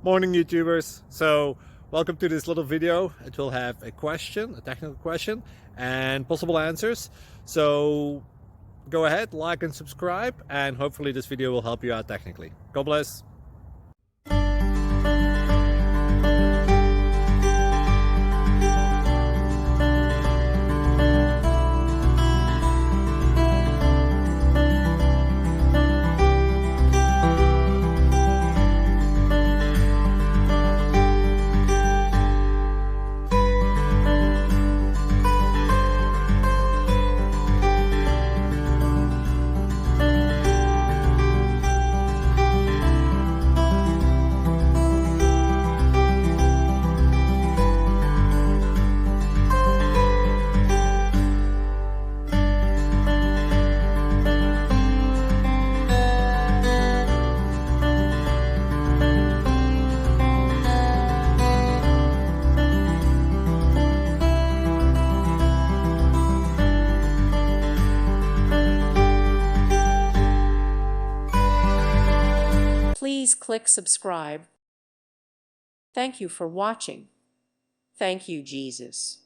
Morning YouTubers. So welcome to this little video. It will have a question, a technical question, and possible answers. So go ahead, like and subscribe, and hopefully this video will help you out technically. God bless. Please click subscribe. Thank you for watching. Thank you, Jesus.